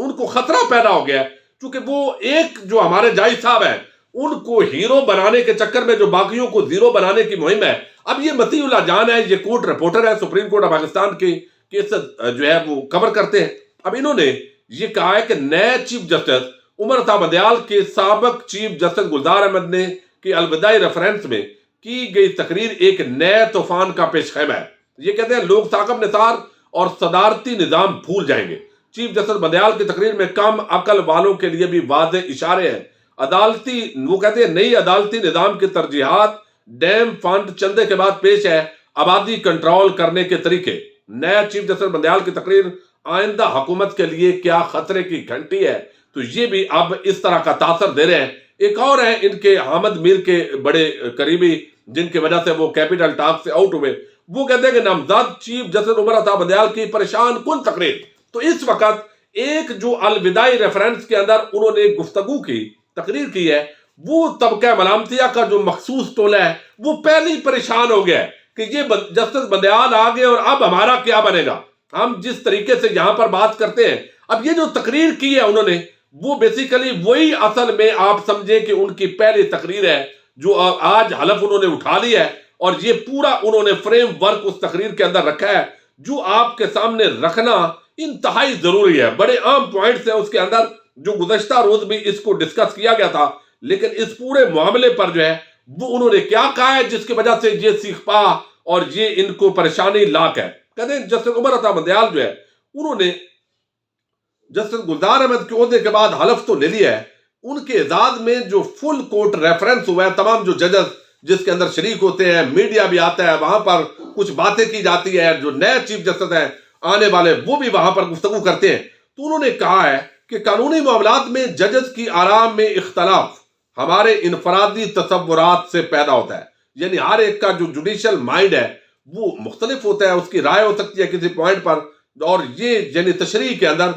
ان کو خطرہ پیدا ہو گیا ہے، چونکہ وہ ایک جو ہمارے جائی صاحب ہیں ان کو ہیرو بنانے کے چکر میں جو باقیوں کو زیرو بنانے کی مہم ہے. اب یہ مطیع اللہ جان ہے، یہ کورٹ رپورٹر ہے، سپریم کورٹ آف پاکستان کی کیس جو ہے وہ کور کرتے ہیں. اب انہوں نے یہ کہا ہے کہ نئے چیف جسٹس عمر عطا بندیال کے سابق چیف جسٹس گلزار احمد نے کہ الوداعی ریفرنس میں کی گئی تقریر ایک نئے طوفان کا پیش خیمہ ہے. یہ کہتے ہیں لوگ ثاقب نثار اور صدارتی نظام بھول جائیں گے. چیف جسٹس بندیال کی تقریر میں کم عقل والوں کے لیے بھی واضح اشارے ہیں. وہ کہتے ہیں نئی عدالتی نظام کی ترجیحات ڈیم فنڈ چندے کے بعد پیش ہے، آبادی کنٹرول کرنے کے طریقے. نیا چیف جسٹس بندیال کی تقریر آئندہ حکومت کے لیے کیا خطرے کی گھنٹی ہے، تو یہ بھی اب اس طرح کا تاثر دے رہے ہیں. ایک اور ہیں ان کے حامد میر کے بڑے قریبی، جن کی وجہ سے وہ کیپٹل ٹاک سے آؤٹ ہوئے. وہ کہتے ہیں کہ نامزد چیف جسٹس عمر عطا بندیال کی پریشان کن تقریر. تو اس وقت ایک جو الوداعی ریفرنس کے اندر انہوں نے گفتگو کی، تقریر کی ہے، وہ طبقہ ملامتیہ کا جو مخصوص ٹولہ ہے وہ پہلے ہی پریشان ہو گیا ہے کہ یہ جسٹس بندیال آ گئے اور اب ہمارا کیا بنے گا. ہم جس طریقے سے یہاں پر بات کرتے ہیں، اب یہ جو تقریر کی ہے انہوں نے، وہ بیسیکلی وہی اصل میں آپ سمجھیں کہ ان کی پہلی تقریر ہے جو آج حلف انہوں نے اٹھا لی ہے، اور یہ پورا انہوں نے فریم ورک اس تقریر کے اندر رکھا ہے جو آپ کے سامنے رکھنا انتہائی ضروری ہے. بڑے عام پوائنٹس ہیں اس کے اندر جو گزشتہ روز بھی اس کو ڈسکس کیا گیا تھا، لیکن اس پورے معاملے پر جو ہے وہ انہوں نے کیا کہا ہے جس کی وجہ سے یہ سیکھ پا اور یہ ان کو پریشانی لاک ہے. کہتے ہیں جسٹس عمر عطا بندیال جو ہے انہوں نے جسٹس گلزار احمد کے عہدے کے بعد حلف تو لے لیا ہے. ان کے اعزاز میں جو فل کورٹ ریفرنس ہوا ہے، تمام جو ججز جس کے اندر شریک ہوتے ہیں، میڈیا بھی آتا ہے، وہاں پر کچھ باتیں کی جاتی ہے، جو نئے چیف جسٹس ہیں آنے والے وہ بھی وہاں پر گفتگو کرتے ہیں. تو انہوں نے کہا ہے کہ قانونی معاملات میں ججز کی آرام میں اختلاف ہمارے انفرادی تصورات سے پیدا ہوتا ہے. یعنی ہر ایک کا جو جوڈیشل مائنڈ ہے وہ مختلف ہوتا ہے، اس کی رائے ہو سکتی ہے کسی پوائنٹ پر، اور یہ یعنی تشریح کے اندر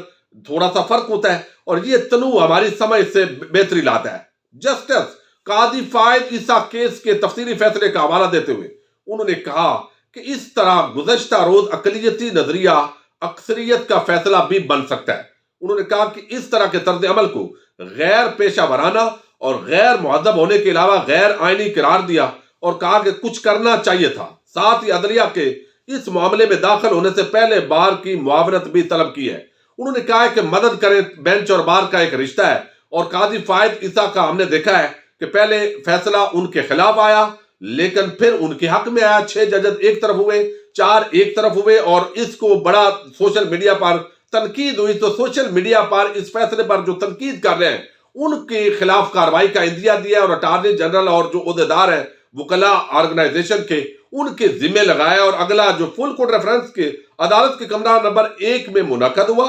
تھوڑا سا فرق ہوتا ہے، اور یہ تنوع ہماری سمجھ سے بہتری لاتا ہے. جسٹس قاضی فائد عیسیٰ کیس کے تفصیلی فیصلے کا حوالہ دیتے ہوئے انہوں نے کہا کہ اس طرح گزشتہ روز اقلیتی نظریہ اکثریت کا فیصلہ بھی بن سکتا ہے. انہوں نے کہا کہ اس طرح کے طرز عمل کو غیر پیشہ ورانہ اور غیر مہذب ہونے کے علاوہ غیر آئینی قرار دیا اور کہا کہ کچھ کرنا چاہیے تھا. ساتھ ہی عدلیہ کے اس معاملے میں داخل ہونے سے پہلے بار کی معاونت بھی طلب کی ہے. انہوں نے کہا ہے کہ مدد کریں، بینچ اور بار کا ایک رشتہ ہے، اور قاضی فائد عیسیٰ کا ہم نے دیکھا ہے کہ پہلے فیصلہ ان کے خلاف آیا لیکن پھر ان کے حق میں آیا. 6 ججز ایک طرف ہوئے، 4 ایک طرف ہوئے، اور اس کو بڑا سوشل میڈیا پر تنقید ہوئی. تو سوشل میڈیا پر اس فیصلے پر جو تنقید کر رہے ہیں ان کے خلاف کارروائی کا عندیہ دیا، اور اٹارنی جنرل اور جو عہدیدار ہیں وکلاء آرگنائزیشن کے ان کے ذمہ لگایا. اور اگلا جو فل کورٹ ریفرنس کے عدالت کے کمرہ نمبر 1 میں منعقد ہوا،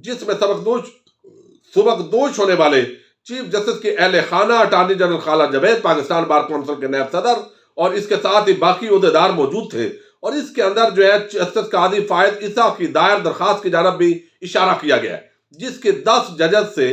جس میں سبکدوش ہونے والے چیف جسٹس کے اہل خانہ اٹارنی جنرل خالہ جاوید، پاکستان بار کونسل کے نائب صدر، اور اس کے ساتھ ہی باقی عہدیدار موجود تھے. اور اس کے اندر جو ہے جسٹس قاضی فائد عیسیٰ کی دائر درخواست کی جانب بھی اشارہ کیا گیا ہے، جس کے 10 ججز سے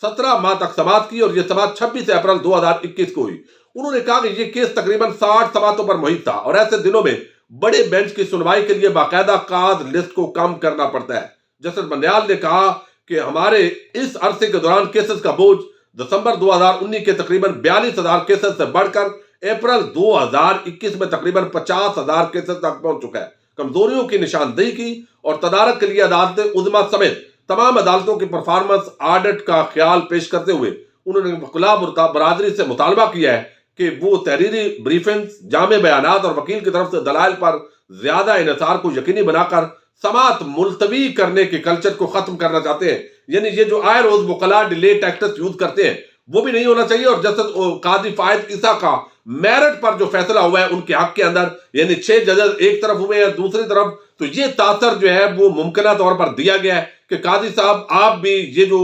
17 ماہ تک سماعت کی، اور یہ سماعت 26 اپریل 2021 کو ہوئی. انہوں نے کہا کہ یہ کیس تقریباً 60 سماعتوں پر محیط تھا، اور ایسے دنوں میں بڑے بینچ کی سنوائی کے لیے باقاعدہ کاز لسٹ کو کم کرنا پڑتا ہے. جسٹس بندیال نے کہا کہ ہمارے اس عرصے کے دوران کیسز کا بوجھ دسمبر 2019 کے تقریباً 42,000 کیسز سے بڑھ کر اپریل 2021 میں تقریباً 50,000 کیسز تک پہنچ چکا ہے. کمزوریوں کی نشاندہی کی اور تدارک کے لیے عدالت عظمیٰ سمیت تمام عدالتوں کی پرفارمنس آڈٹ کا خیال پیش کرتے ہوئے انہوں نے وکلاء برادری سے مطالبہ کیا ہے کہ وہ تحریری بریفنگز، جامع بیانات اور وکیل کی طرف سے دلائل پر زیادہ انحصار کو یقینی بنا کر سماعت ملتوی کرنے کے کلچر کو ختم کرنا چاہتے ہیں. یعنی یہ جو آئے روز وکلاء ڈیلے ٹیکٹس یوز کرتے ہیں وہ بھی نہیں ہونا چاہیے. اور جسٹس قاضی فائد عیسیٰ کا میرٹ پر جو فیصلہ ہوا ہے ان کے حق کے اندر، یعنی 6 ججز ایک طرف ہوئے ہیں دوسری طرف، تو یہ تاثر جو ہے وہ ممکنہ طور پر دیا گیا ہے کہ قاضی صاحب آپ بھی یہ جو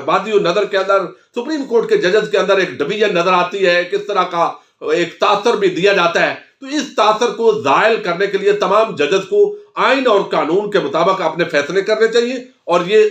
بادی و نظر کے اندر سپریم کورٹ کے ججز کے اندر ایک ڈویژن نظر آتی ہے، کس طرح کا ایک تاثر بھی دیا جاتا ہے. تو اس تاثر کو زائل کرنے کے لیے تمام ججز کو آئین اور قانون کے مطابق اپنے فیصلے کرنے چاہیے. اور یہ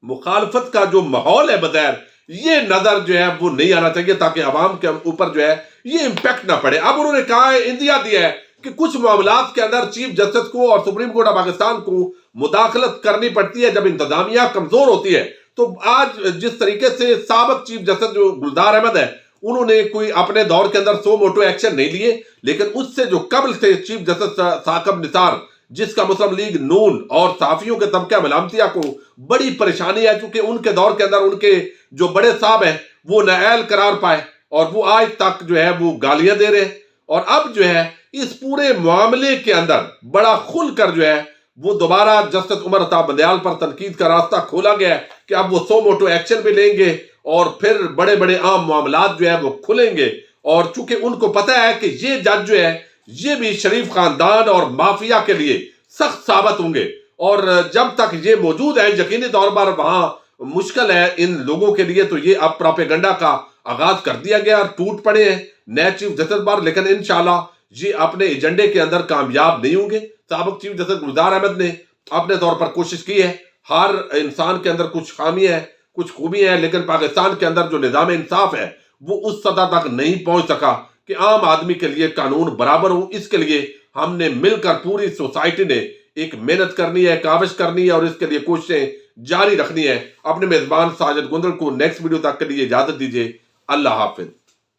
مخالفت کا جو ماحول ہے بظاہر، یہ نظر جو ہے وہ نہیں آنا چاہیے تاکہ عوام کے اوپر جو ہے یہ امپیکٹ نہ پڑے. اب انہوں نے کہا ہے، اندیا دیا ہے کہ کچھ معاملات کے اندر چیف جسٹس کو اور سپریم کورٹ آف پاکستان کو مداخلت کرنی پڑتی ہے جب انتظامیہ کمزور ہوتی ہے. تو آج جس طریقے سے سابق چیف جسٹس جو گلزار احمد ہے انہوں نے کوئی اپنے دور کے اندر سو موٹو ایکشن نہیں لیے، لیکن اس سے جو قبل سے چیف جسٹس ثاقب نثار جس کا مسلم لیگ نون اور صحافیوں کے طبقہ ملامتیہ کو بڑی پریشانی ہے، چونکہ ان کے دور کے اندر ان کے جو بڑے صاحب ہیں وہ نااہل قرار پائے اور وہ آج تک جو ہے وہ گالیاں دے رہے ہیں. اور اب جو ہے اس پورے معاملے کے اندر بڑا کھل کر جو ہے وہ دوبارہ جسٹس عمر عطا بندیال پر تنقید کا راستہ کھولا گیا ہے کہ اب وہ سو موٹو ایکشن بھی لیں گے اور پھر بڑے بڑے عام معاملات جو ہے وہ کھلیں گے. اور چونکہ ان کو پتہ ہے کہ یہ جج جو ہے یہ بھی شریف خاندان اور مافیا کے لیے سخت ثابت ہوں گے، اور جب تک یہ موجود ہے یقینی طور پر وہاں مشکل ہے ان لوگوں کے لیے. تو یہ اب پراپیگنڈا کا آغاز کر دیا گیا اور ٹوٹ پڑے ہیں نئے چیف جسٹس پر، لیکن انشاءاللہ یہ اپنے ایجنڈے کے اندر کامیاب نہیں ہوں گے. سابق چیف جسٹس گلزار احمد نے اپنے طور پر کوشش کی ہے، ہر انسان کے اندر کچھ خامی ہے کچھ خوبی ہے، لیکن پاکستان کے اندر جو نظام انصاف ہے وہ اس سطح تک نہیں پہنچ سکا کہ عام آدمی کے لیے قانون برابر ہو. اس کے لیے ہم نے مل کر پوری سوسائٹی نے ایک محنت کرنی ہے، کاوش کرنی ہے اور اس کے لیے کوششیں جاری رکھنی ہے. اپنے میزبان ساجد گندل کو نیکسٹ ویڈیو تک کے لیے اجازت دیجیے. اللہ حافظ.